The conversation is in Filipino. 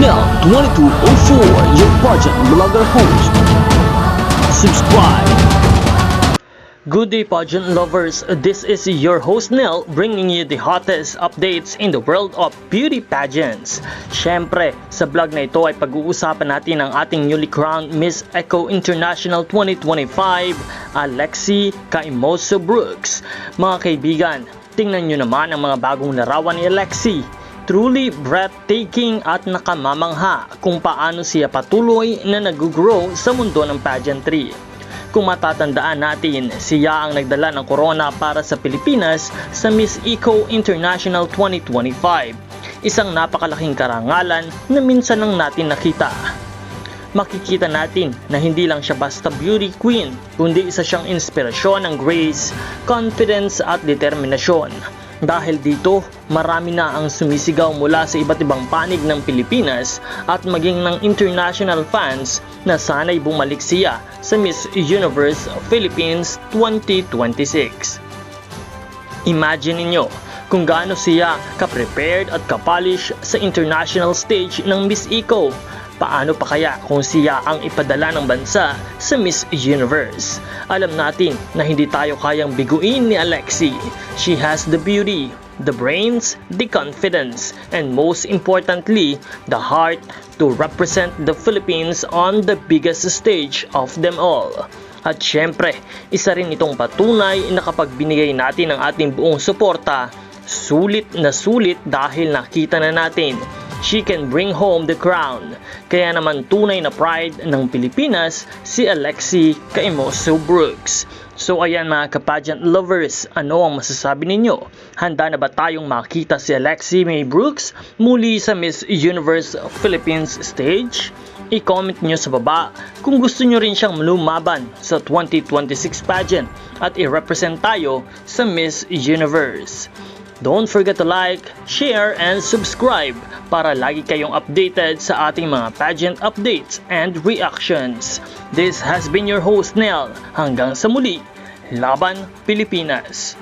Nel 2204, your pageant blogger host. Subscribe. Good day, pageant lovers. This is your host Nel, bringing you the hottest updates in the world of beauty pageants. Syempre, sa vlog na ito ay pag-uusapan natin ang ating newly crowned Miss Eco International 2025, Alexi Caimoso Brooks. Mga kaibigan, tingnan nyo naman ang mga bagong larawan ni Alexi. Truly breathtaking at nakamamangha kung paano siya patuloy na nag-grow sa mundo ng pageantry. Kung matatandaan natin, siya ang nagdala ng corona para sa Pilipinas sa Miss Eco International 2025. Isang napakalaking karangalan na minsan lang natin nakita. Makikita natin na hindi lang siya basta beauty queen, kundi isa siyang inspirasyon ng grace, confidence at determinasyon. Dahil dito, marami na ang sumisigaw mula sa iba't ibang panig ng Pilipinas at maging ng international fans na sana'y bumalik siya sa Miss Universe Philippines 2026. Imagine ninyo kung gaano siya ka-prepared at ka-polish sa international stage ng Miss Eco. Paano pa kaya kung siya ang ipadala ng bansa sa Miss Universe? Alam natin na hindi tayo kayang biguin ni Alexi. She has the beauty, the brains, the confidence, and most importantly, the heart to represent the Philippines on the biggest stage of them all. At syempre, isa rin itong patunay na kapag binigay natin ang ating buong suporta, sulit na sulit dahil nakita na natin she can bring home the crown. Kaya naman tunay na pride ng Pilipinas si Alexi Caimoso Brooks. So ayan mga ka-pageant lovers, ano ang masasabi ninyo? Handa na ba tayong makita si Alexi May Brooks muli sa Miss Universe Philippines stage? I-comment nyo sa baba kung gusto nyo rin siyang lumaban sa 2026 pageant at i-represent tayo sa Miss Universe. Don't forget to like, share, and subscribe para lagi kayong updated sa ating mga pageant updates and reactions. This has been your host Nel. Hanggang sa muli, Laban Pilipinas!